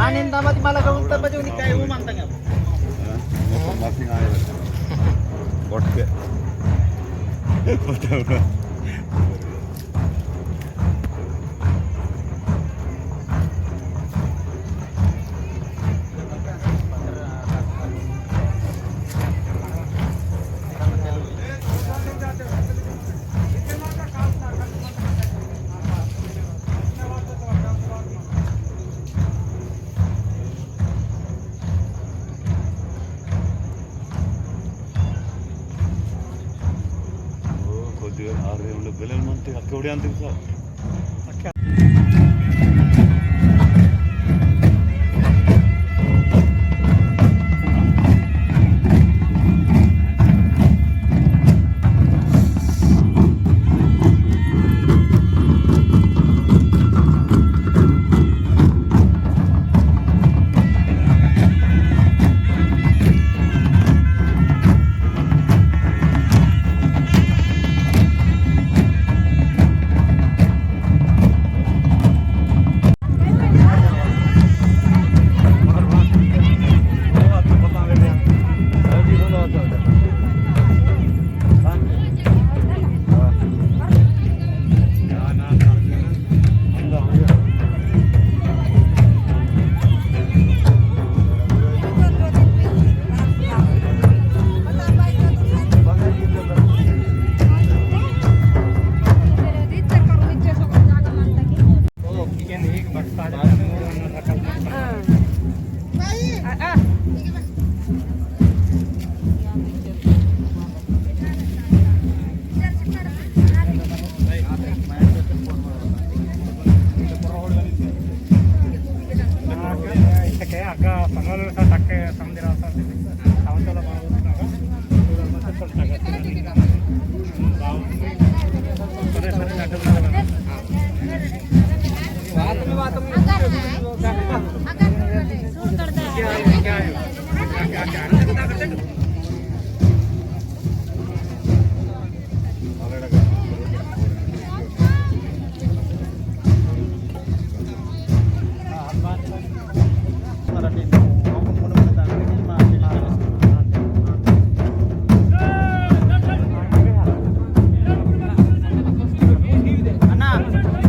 panin tamat malah kau tempat ni kayak umang tengah. Masih ada. Kotka. Belum nanti kemudian tu so.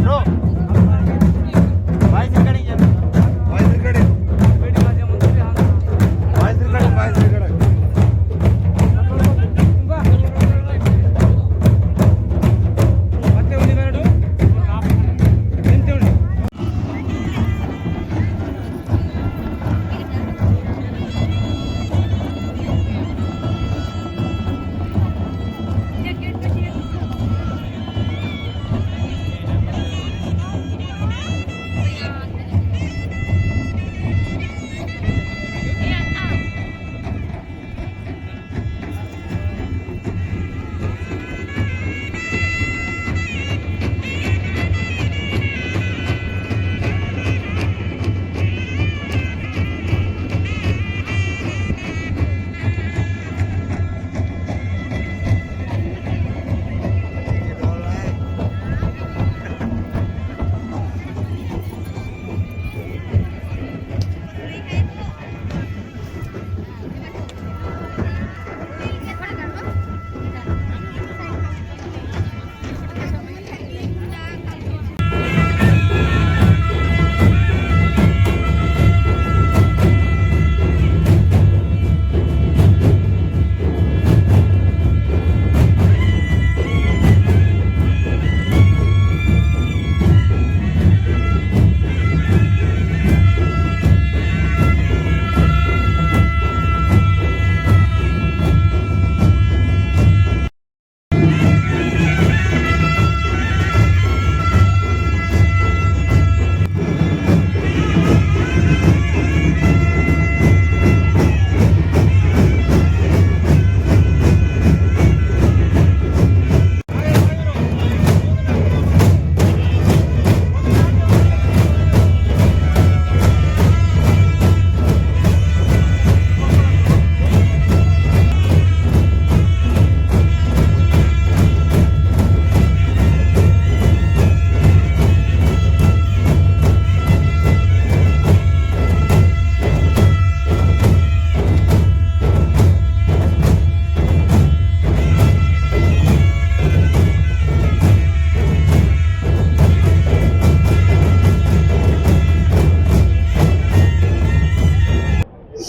Bro, bye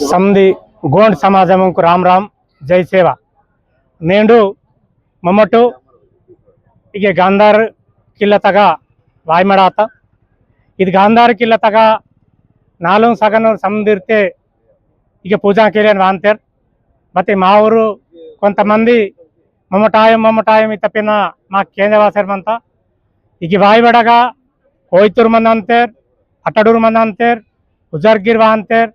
समधी गोंड समाजमंकु राम राम जय सेवा नेंडु मम्मटु इगे गांधार किल्लतगा वायमडात इद गांधार किल्लतगा नालुं सगन समदिर्ते इगे पूजा Kylian वांतेर मते मा ऊरु कोंतमंदी मम्मटायम इतपिन मा केंद्रवासरमंता इगे वायबडगा कोयतूर मंदंतेर अट्टडूर मंदंतेर उजर्गिर वांतेर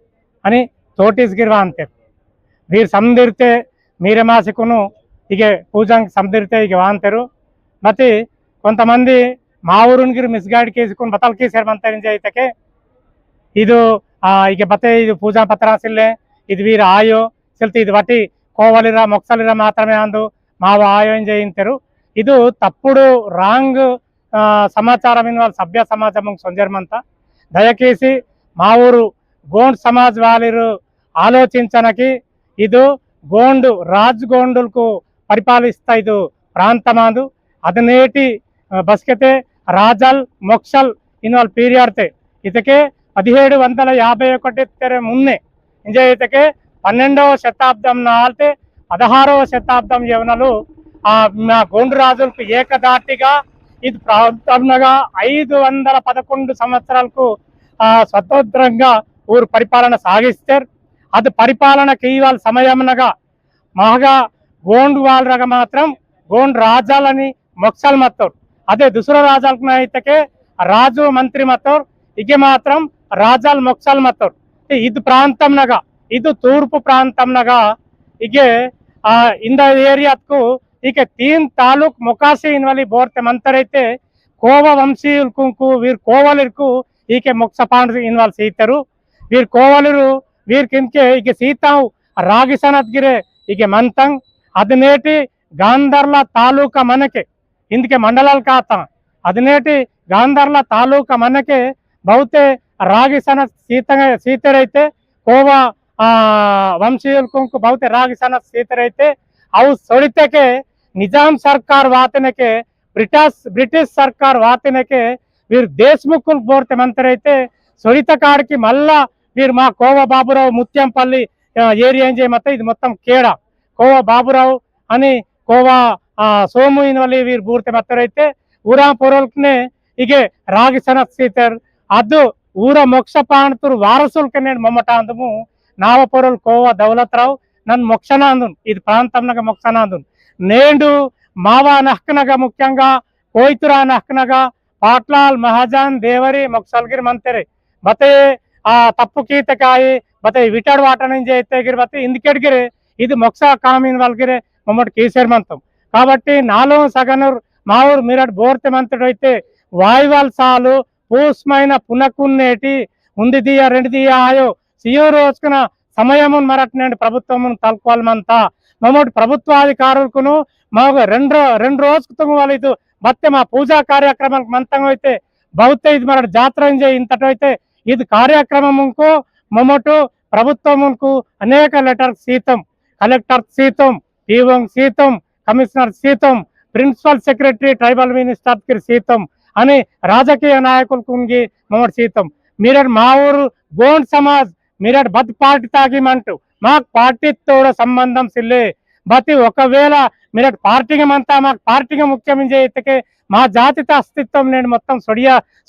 అని తోటిస్ గిర్వా అంతే వీరు సందిర్తే మీరే మాసికును ఇగే పూజంకి సందిర్తే ఇక వాంతరు ಮತ್ತೆ కొంతమంది మా ఊరుని గిరి మిస్గైడ్ కేసుకుని బతల్ కేసారు మంతరించి అయితేకే ಇದು ಈಗ ಬತ್ತೆ ಇದು ಪೂಜಾ ಪತ್ರ ಸಿಲ್ಲೆ ಇದು ವೀರ ಆಯೋ ಸಿಲ್ತಿ ಇದು ಬಟ್ಟಿ ಕೋವಲಿರ ಮೊಕ್ಸಲಿರ ಮಾತ್ರమే ಅಂದು మావ ఆయో ఏం చేయించారు ಇದು తప్పుడు రాంగ్ సమాచారం ఇన్వాల్ సభ్య సమాజం సొంజర్మంతా దయచేసి మా ఊరు गोंड समाज वालिरू आलोचिंचनकी इदु गोंड राज गोंडुलकु परिपालिस्ता इदु प्रांतमादु अदनेटी बस्केते राजल मोक्षल इनवाल पीरियडते इतके 1751 तेरे मुन्ने इंजे इतके 12వ శతాబ్దం నాల్తే 16వ శతాబ్దం యవనలు మా గోండు రాజులకు ఏకదాటిగా ఇది ప్రాంతంగా 511 సంవత్సరాలకు స్వతంత్రంగా ఊరు పరిపాలన సాగిస్తారు అది పరిపాలనకి ఇవాళ సమయమునగా మహగా గోండు వాళ్ళగా మాత్రం గోండు రాజాలని మొక్సల్ మత్తోరు అదే దుసర రాజాలకు అయితేకే రాజు మంత్రి మత్తోరు ఇక మాత్రం రాజాలు మొక్సల్ మత్తోరు ఇది ప్రాంతంనగా ఇది తూర్పు ప్రాంతంనగా ఇగే ఇంద ఏరియాకు ఇక 3 తాలూక్ మొకాసి ఇన్వలి బోర్తే మంతరైతే కోవ వంశీయులకు వీరు కోవలిరుకు ఈకే మొక్స పాండు ఇన్వాల్ సీతరు వీరు కోవలరు వీరు కిందకే ఇక సీతావు రాగి సనత్గిరే ఇక మంతంగ్ అదినేటి గాంధర్ల తాలూకా మనకే ఇందుకే మండలాలు కాతా అదినేటి గాంధర్ల తాలూకా మనకే బహుతే రాగి సనత్ సీతరైతే కోవా వంశీయులకు బహుతే రాగి సనత్ సీతరైతే అవు సొడితకే నిజాం సర్కార్ వాతనకే బ్రిటిష్ సర్కార్ వాతనకే వీరు దేశముఖులు బోర్తే మంతరైతే సొడిత కాడికి మళ్ళా వీరు మా కోవ బాబురావు ముత్యంపల్లి ఏరియా ఏం చేయమత ఇది మొత్తం కేడ కోవ బాబురావు అని కోవా సోము ఇన్వల్లి వీరు బూర్తే మత్తరైతే ఊరా పొరల్కనే ఇగే రాగి సనత్ సీతర్ అద్దు ఊర మోక్ష పాండుతురు వారసులకి నేను మొమ్మట అందము నావ పొరలు కోవ దౌలతరావు నన్ను మొక్షనాందు ఇది ప్రాంతంనగా మొక్షనాందు నేండు మావా నహ్కనగా ముఖ్యంగా కోయితురా నహ్కనగా పాట్లాల్ మహాజాన్ దేవరి మొక్సల్గిరి మంతరే బతే తప్పు కీతకాయి బతే విటాడు వాటని చేగిరి బతే ఇందుకెడిగిరి ఇది మొక్స కామిన్ వాళ్ళగిరి మమ్మటి కేసీఆర్ మంతం కాబట్టి నాలో సగనూరు మా ఊరు మీరటి బోర్తే మంతుడు అయితే వాయువాల్ సాలు పూస్మైన పునకున్నేటి ఉంది దియ రెండు దియ ఆయో సియో రోజుకున్న సమయము మరటి ప్రభుత్వము తలుకోవాలమంతా మమ్మటి ప్రభుత్వాధికారులకును మాకు రెండు రోజుకు వాళ్ళు ಮತ್ತೆ మా పూజా కార్యక్రమాలకు మంతంగా అయితే బహుతే ఇది మన జాతర ఇంతటో అయితే ఇది కార్యక్రమంకు మమ్మటు ప్రభుత్వముకు అనేక లెటర్ సీతం కలెక్టర్ సీతం పీఓ సీతం కమిషనర్ సీతం ప్రిన్సిపల్ సెక్రటరీ ట్రైబల్ మినిస్టర్ సీతం అని రాజకీయ నాయకులకు మమ్మటి సీతం మీర మా ఊరు గోండ్ సమాజ్ మీర బత్ పార్టీ తాగిమంటూ మాకు పార్టీతో సంబంధం సిల్లే బతి ఒకవేళ మీరు పార్టీగా అంతా మాకు పార్టీగా ముఖ్యం చేయితే మా జాతితో అస్తిత్వం నేను మొత్తం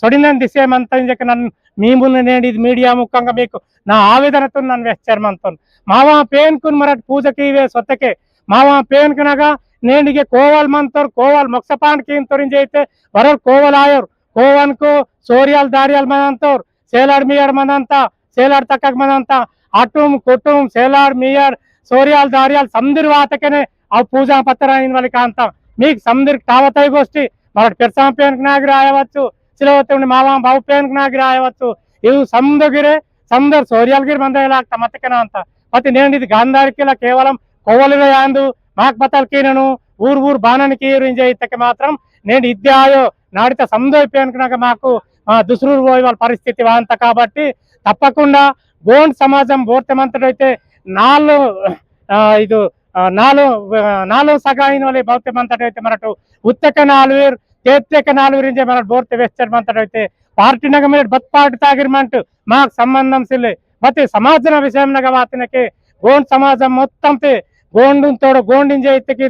సొడినని దిశేమంతా నన్ను మీ ముందు నేను ఇది మీడియా ముఖంగా మీకు నా ఆవేదనతో నన్ను వేస్తామంతో మావా పేన్కుని మరటి పూజకి ఇవే సొత్తకే మావా పేన్కునగా నేను ఇక కోవల్ మంతోరు కోవల్ మొక్సపాండ్కి తొరించైతే వరరు కోవల్ ఆయరు కోవన్కు సోరియాల్ దారియాల్ మనంతోరు సేలాడ్ మీయాడ్ మనంతా సేలాడ్ తక్కక మనంతా అటుం కుటుం సేలాడ్ మీయాడ్ సోరియాల్ దారియాల్ సందిర్ వాతకనే ఆ పూజా పత్ర వాళ్ళ కాంతం మీకు సందిరికి తావతాయి గోష్ఠి మరటి పెర్సాం పేన్కి నాగి రాయవచ్చు సిలవత్తి మావా బాబు పేన్కి నాగి రాయవచ్చు ఇవి సముద్రగిరే సముద్ర సోరియాలగిరి మందలాగ మత్తకన అంత ಮತ್ತೆ నేను ఇది గాంధారికిలా కేవలం కొవ్వలిగా యాందు మాకు బతల్కి నేను ఊరు బాణానికి ఇతకి మాత్రం నేను ఇద్దాయో నాడిత సముదైపోయానుకున్నాక మాకు దుసరూరు పోయి వాళ్ళ పరిస్థితి అంత కాబట్టి తప్పకుండా గోండ్ సమాజం బోర్తెమంతడైతే నాలుగు సగాయిన వాళ్ళ బౌత్యమంతడైతే మనటు ఉత్తక 4 తేత్తెక 4 మన బోర్తే వేస్తారు మంతడైతే పార్టీ నగ మీరు బత్ పార్టీ తాగిరమంటూ మాకు సంబంధం సిల్లే ಮತ್ತೆ ಸಮಾಜನ ವಿಷಯಂನಾಗ ವಾತನಕ್ಕೆ ಗೋಂಡ್ ಸಮಾಜ ಮೊತ್ತಂತೆ ಗೋಂಡಿನ ತೋಡ ಗೋಂಡಿನ ಜೈತಿಗೆ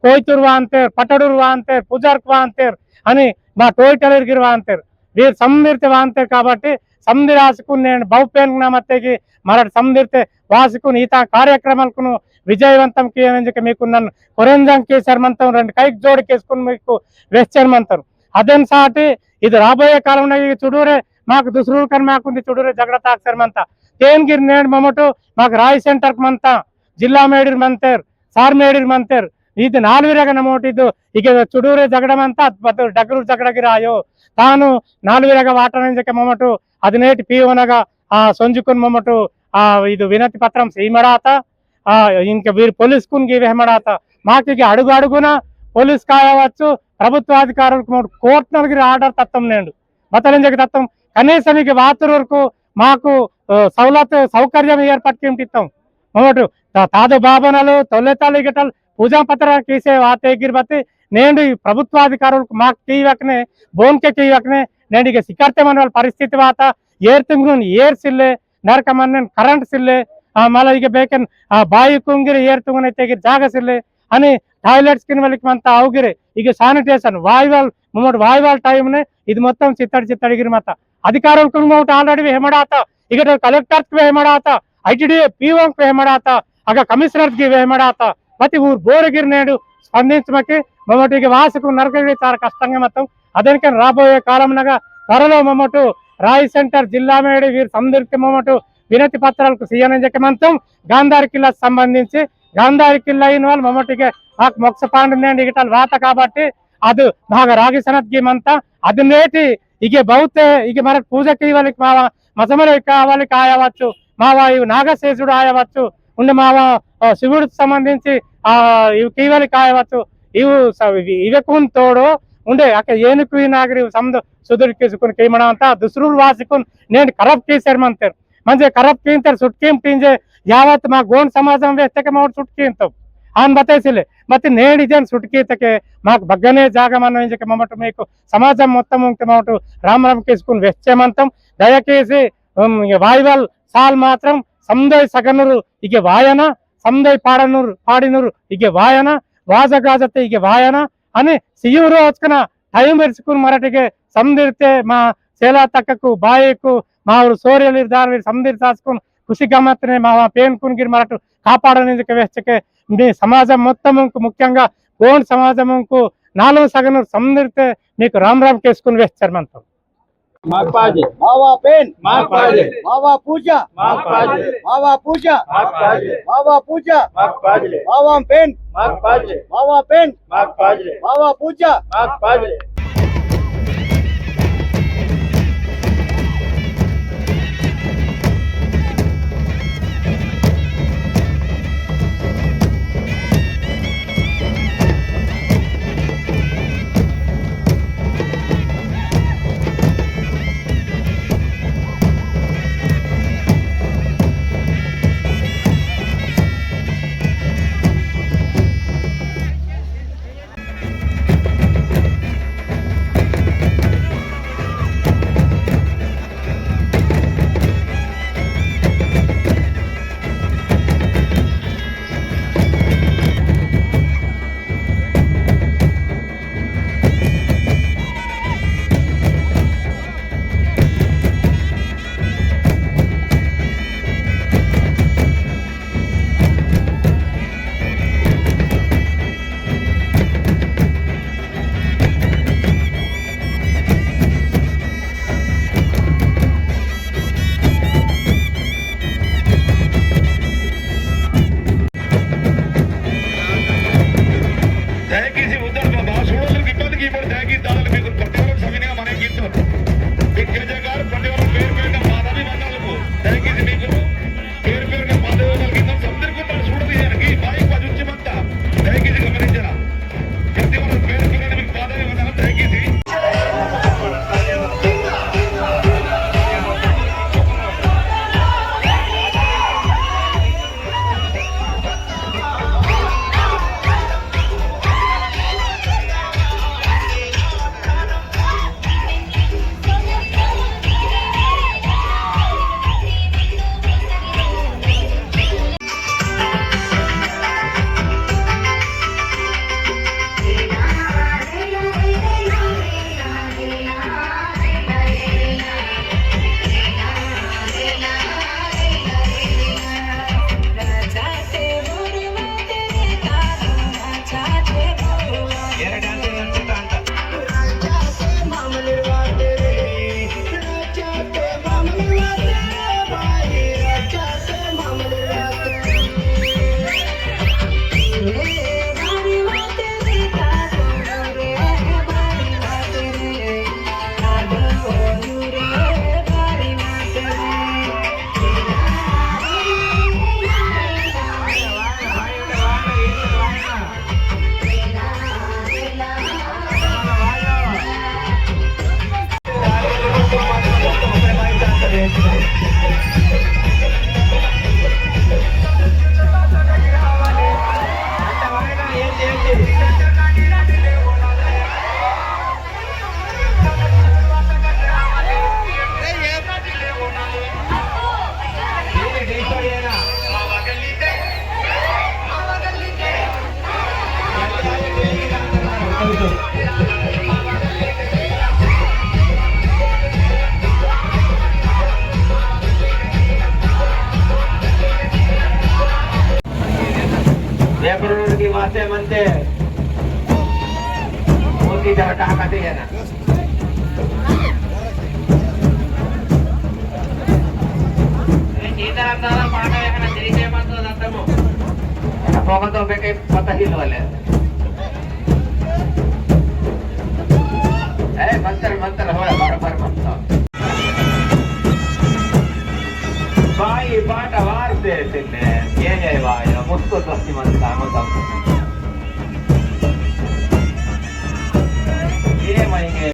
కోయితురువా అంటారు పట్టడురువా అంటారు పూజార్కువా అంటారు అని మా టోయిటలర్గిరువా అంటారు వీరు సందిర్తే అంటారు కాబట్టి సంధి రాసుకుని నేను బహుపేన మత్తకి మరటి సందిర్తే వాసుకుని ఈత కార్యక్రమాలకు విజయవంతం చేయని మీకు నన్ను కొరంజం కేసర్మంతం రెండు కైకి జోడికేసుకుని మీకు వెచ్చర్మంతారు అదేం సాటి ఇది రాబోయే కాలంలో చుడూరే మాకు దుసరు కని మాకుంది చుడూరే జగడతా అక్షరమంతా తేన్గిరి నేడు మమ్మటు మాకు రాయ్ సెంటర్కి మంతా జిల్లా మేడిర్ మంతేరు సార్ మేడిర్ మంతేరు ಇದು ನಾಲ್ವರೆಗ ನಮೋಟಿದ್ದು ಈಗ ಚುಡೂರೆ ಜಗಡಮಂತ ಡಗರು ಜಗಡಗಿರಾಯೋ ತಾನು ನಾಲ್ವರೆಗ ವಾಟನಂಜಕ್ಕೆ ಮೊಮ್ಮಟು ಹದಿನೇಟು ಪಿಒನಗ సొంజుకుని మొమ్మటు ఇది వినతి పత్రం చేయమడాత ఇంకా వీరు పోలీసుకుని వేయమడాత మాకు ఇక అడుగు అడుగున పోలీస్ కావచ్చు ప్రభుత్వాధికారులకు కోర్టు నలుగురి ఆర్డర్ తత్వం నేడు బతలింజకి తత్వం కనీసం ఇక వాతురు వరకు మాకు సౌకర్యం ఏర్పట్టుకుంటాం మొమ్మటు తాదు బాబనలు తొలెతాలు గిట్టలు పూజా పత్ర కీసే వాతగిరి బతి నేను ఈ ప్రభుత్వాధికారులకు మాకు కీవకనే బోన్కే కీవకనే నేను ఇక సిక్కర్తే మన వాళ్ళ పరిస్థితి వాత ಏರ್ ತಿಂಗಳು ಏರ್ ಸಿಲ್ಲೆ ನರಕ ಮನ್ನ ಕರೆಂಟ್ ಸಿಲ್ಲೆ ಮಲ ಈಗ ಬೇಕನ್ ಬಾಯಿ ಕುಂಗಿರಿ ಏರ್ ತುಂಗನ ತೆಗಿರಿ ಜಾಗ ಸಿಲ್ಲೆ అని టాయిలెట్స్ కింద వాళ్ళకి అంతా అవగిరి ఇక శానిటేషన్ వాయువాల్ మొమ్మటి వాయువాల్ టైంనే ఇది మొత్తం చిత్తడిగిరి మత అధికారులకు మొమ్మటి ఆల్రెడీ హేమడాత ఇక కలెక్టర్కి హేమడాత ఐటీడీ పీఓకి హేమడాత అగ కమిషనర్కి హేమడాత ప్రతి ఊరు బోరగిరి నేడు స్పందించమకి మొమ్మటికి వాసుకు నరకగిరి చాలా కష్టంగా మొత్తం అదేనికని రాబోయే కాలంనగా త్వరలో మొమ్మటు రాయ్ సెంటర్ జిల్లా మేడి వీరు సందర్కి మొమ్మటు వినతి పత్రాలకు సీఎనంజకమంతం గాంధారి కిల్లా సంబంధించి గాంధారి కిల్లా అయిన వాళ్ళు మొమ్మటికి మాకు మొక్ష పాండుండి ఇగటాలు రాత కాబట్టి అది బాగా రాగి సనద్గిమంతా అది నేటి ఇక బౌతే ఇక మనకు పూజకి వాళ్ళకి మా మసమలు వాళ్ళకి ఆయవచ్చు మా నాగశేషుడు ఆయవచ్చు ఉండి మా శివుడికి సంబంధించి కీవలికి ఆయవచ్చు ఇవకు తోడు ఉండే అక్కడ ఏనుకు నాగరి సంద సుదురికేసుకుని కేమడంతా దుసరులు వాసుకుని నేను కరప్ట్ చేశారు మంచిగా కరప్ట్ చేయించారు సుట్కేం టీంజే యావత్ మా ಗೋಂಡ್ ಸಮಾಜం వేస్తే మా ಸುಟ್ಕೀಂತವ್ ಆನ್ ಬತೈಸಿಲೆ ಮತ್ತೆ ನೇಡಿದೇನು ಸುಟ್ಕೀತಕ್ಕೆ మాకు బగ్గనే జాగమన్న ఇంజక మమ్మటు మీకు సమాజం మొత్తం మమ్మటు రామరామ్ కేసుకుని వెచ్చేమంతం దయచేసి వాయువాల్ సాల్ మాత్రం సందయ్ సగనురు ఇక వాయన సందయ్ పాడినురు ఇక వాయన వాజగాజతే ఇక వాయన అని సియూరు వచ్చుకున్న టైం పెరుచుకుని మరటికి సందిరితే మా సేలా తక్కకు బాయకు మా ఊరు సోర్యలు దారి సందిరి దాచుకుని ఖుషి గమ్మత్తునే మా పేనుకునిగిరి మరటు కాపాడనిందుకు వేస్తకే మీ సమాజం మొత్తం ముఖ్యంగా గోండ్ సమాజంకు 4 సగను సందిరితే మీకు రామ్ కేసుకుని వేస్తారు మనతో మావా పెన్ మావా పూజ మావా పూజ మావా పూజ మావా పెన్ మావా పెన్ మావా పూజ की वास्ते मनते मोदी जरा कहा कहते हैं ना सीताराम पाठ है ना तेरी से मत तो जाते मो पोगा तो बेके पता ही वाले मंत्र मंत्र हो बराबर मंत्र बाई पाठ वार से तिन्ने ये वाय मुस्को सस्ती मन सामता